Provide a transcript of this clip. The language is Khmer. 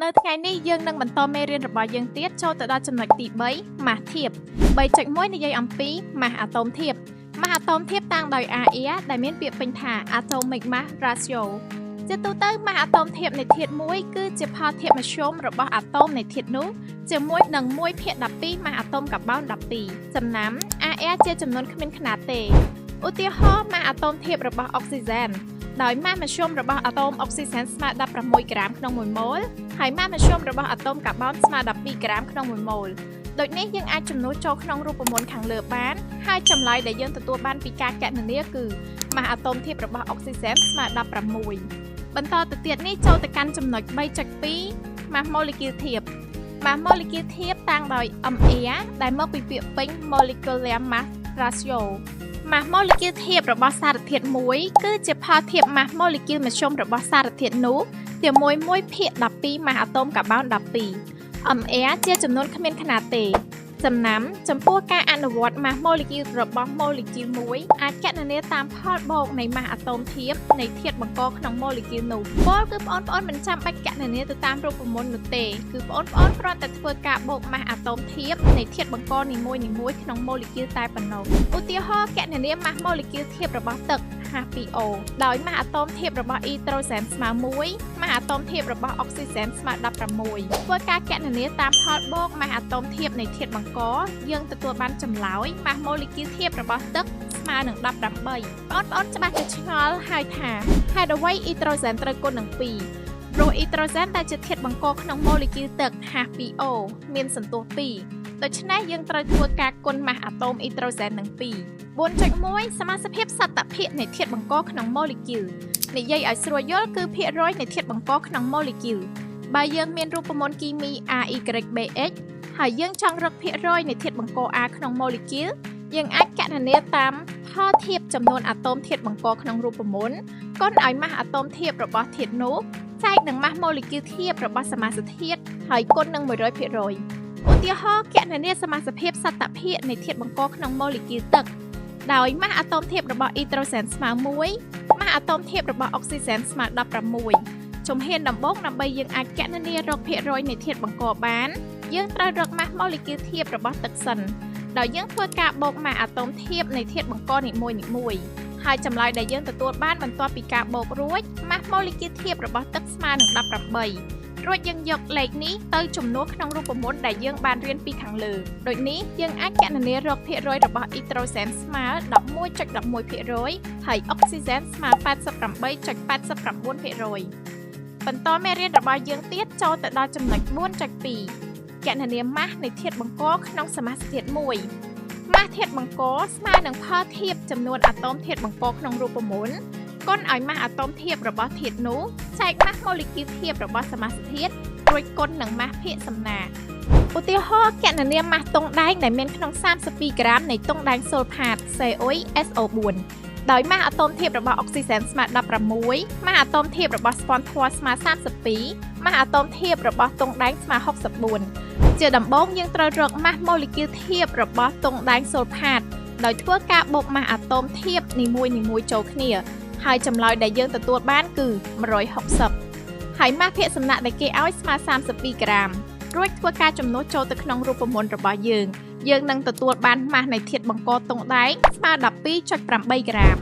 នៅថ្ងៃនេះយើងនឹងបន្តមេរៀនរបស់យើងទៀតចូលទៅដល់ចំណុចទី3ម៉ាស់ធៀប 3.1 និយាយអំពីម៉ាស់អាតូមធៀបម៉ាស់អាតូមធៀបតាំងដោយ AR ដែលមានពាក្យពេញថា Atomic Mass Ratio ជាទូទៅម៉ាស់អាតូមធៀបនៃធាតុមួយគឺជាផលធៀបមធ្យមរបស់អាតូមនៃធាតុនោះជាមួយនឹង1/12 ម៉ាស់អាតូមកាបូន12ចំណាំ AR ជាចំនួនគ្មានខ្នាតទេឧទាហរណ៍ម៉ាស់អាតូមធៀបរបស់អុកស៊ីហ្សែនដោយម៉ាស់មធ្យមរបស់អាតូមអុកស៊ីហ្សែនស្មើ16ក្រាមក្នុង1ម៉ូលហើយម៉ាស់មធ្យមរបស់អាតូមកាបូនស្មើ12ក្រាមក្នុង1ម៉ូលដូចនេះយើងអាចចំនួនចូលក្នុងរូបមន្តខាងលើបានហើយចម្លើយដែលយើងទទួលបានពីការគណនាគឺម៉ាស់អាតូមធៀបរបស់អុកស៊ីហ្សែនស្មើ16បន្តទៅទៀតនេះចូលទៅកាន់ចំណុច 3.2 ម៉ាស់ម៉ូលេគុលធៀបម៉ាស់ម៉ូលេគុលធៀបតាំងដោយ MR ដែលមកពីពាក្យពេញ Molecular Mass Ratio ម៉ាស់ម៉ូលេគុលធៀបរបស់សារធាតុមួយគឺជាផលធៀបម៉ាស់ម៉ូលេគុលមធ្យមរបស់សារធាតុនោះជាមួយ1/12 ម៉ាស់អាតូមកាបូន12 MR ជាចំនួនគ្មានខ្នាតទេចំណាំចំពោះការអនុវត្តម៉ាស់ម៉ូលេគុលរបស់ម៉ូលេគុលមួយអាចគណនាតាមផលបូកនៃម៉ាស់អាតូមធៀបនៃធាតុបង្កក្នុងម៉ូលេគុលនោះពលគឺបងប្អូនមិនចាំបាច់គណនាទៅតាមរូបមន្តនោះទេគឺបងប្អូនគ្រាន់តែធ្វើការបូកម៉ាស់អាតូមធៀបនៃធាតុបង្កនីមួយៗក្នុងម៉ូលេគុលតែប៉ុណ្ណោះឧទាហរណ៍គណនាម៉ាស់ម៉ូលេគុលធៀបរបស់ទឹកH2O ដោយម៉ាស់អាតូមធៀបរបស់អ៊ីដ្រូសែនស្មើ1ម៉ាស់អាតូមធៀបរបស់អុកស៊ីហ្សែនស្មើ16ធ្វើការគណនាតាមផលបូកម៉ាស់អាតូមធៀបនៃធាតុបង្កយើងទទួលបានចម្លើយម៉ាស់ម៉ូលេគុលធៀបរបស់ទឹកស្មើនឹង18បងប្អូនច្បាស់ទៅឆ្ងល់ហើយថាហេតុអ្វីអ៊ីដ្រូសែនត្រូវគុណនឹង2ព្រោះអ៊ីដ្រូសែនដែលជាធាតុបង្កក្នុងម៉ូលេគុលទឹក H2O មានសន្ទុះ2ដូច្នេះយើងត្រូវធ្វើការគុណម៉ាស់អាតូមអ៊ីដ្រូសែននឹង2 4.1 សមាសភាពសត្តភាគនៃធាតុបង្កក្នុងម៉ូលេគុលនិយាយឲ្យស្រួលយល់គឺភាគរយនៃធាតុបង្កក្នុងម៉ូលេគុលបើយើងមានរូបមន្តគីមី RYBX ហើយយើងចង់រកភាគរយនៃធាតុបង្ក R ក្នុងម៉ូលេគុលយើងអាចគណនាតាមផលធៀបចំនួនអាតូមធាតុបង្កក្នុងរូបមន្តគុណឲ្យម៉ាស់អាតូមធៀបរបស់ធាតុនោះចែកនឹងម៉ាស់ម៉ូលេគុលធៀបរបស់សមាសធាតុហើយគុណនឹង 100%ឧទាហរណ៍គណនាសមាសភាពសត្តភាគនៃធាតុបង្កក្នុងម៉ូលេគុលទឹកដោយម៉ាស់អាតូមធៀបរបស់អ៊ីដ្រូសែនស្មើ1ម៉ាស់អាតូមធៀបរបស់អុកស៊ីហ្សែនស្មើ16ជំហានដំបូងដើម្បីយើងអាចគណនារកភាគរយនៃធាតុបង្កបានយើងត្រូវរកម៉ាស់ម៉ូលេគុលធៀបរបស់ទឹកសិនដោយយើងធ្វើការបូកម៉ាស់អាតូមធៀបនៃធាតុបង្កនីមួយៗហើយចម្លើយដែលយើងទទួលបានបន្ទាប់ពីការបូករួចម៉ាស់ម៉ូលេគុលធៀបរបស់ទឹកស្មើនឹង18រួចយើងយកលេខនេះទៅជំនួសក្នុងរូបមន្តដែលយើងបានរៀនពីខាងលើដូចនេះយើងអាចគណនារកភាគរយរបស់អ៊ីដ្រូសែនស្មើ 11.11% ហើយអុកស៊ីហ្សែនស្មើ 88.89% បន្តមេរៀនរបស់យើងទៀតចូលទៅដល់ចំណុច 4.2 គណនាម៉ាស់នៃធាតុបង្កក្នុងសមាសធាតុមួយម៉ាស់ធាតុបង្កស្មើនឹងផលធៀបចំនួនអាតូមធាតុបង្កក្នុងរូបមន្តគុណឲ្យម៉ាស់អាតូមធៀបរបស់ធាតុនោះចែកម៉ាស់ម៉ូលេគុលធៀបរបស់សមាសធាតុរួចគុណនឹងម៉ាស់ភាគសំណាឧទាហរណ៍គណនាម៉ាស់តុងដែងដែលមានក្នុង32ក្រាមនៃតុងដែងសូលផាត CuSO4 ដោយម៉ាស់អាតូមធៀបរបស់អុកស៊ីហ្សែនស្មើ16ម៉ាស់អាតូមធៀបរបស់ស្ពាន់ធម៌ស្មើ32ម៉ាស់អាតូមធៀបរបស់តុងដែងស្មើ64ជាដំបូងយើងត្រូវរកម៉ាស់ម៉ូលេគុលធៀបរបស់តុងដែងសូលផាតដោយធ្វើការបូកម៉ាស់អាតូមធៀបនីមួយៗចូលគ្នាហើយចម្លើយដែលយើងទទួលបានគឺ160ហើយម៉ាស់ភាគសំណាក់ដែលគេឲ្យស្មើ32ក្រាមរួចធ្វើការចំនួនចូលទៅក្នុងរូបមន្តរបស់យើងនឹងទទួលបានម៉ាស់នៃធាតុបង្កតុងដែងស្មើ 12.8 ក្រាម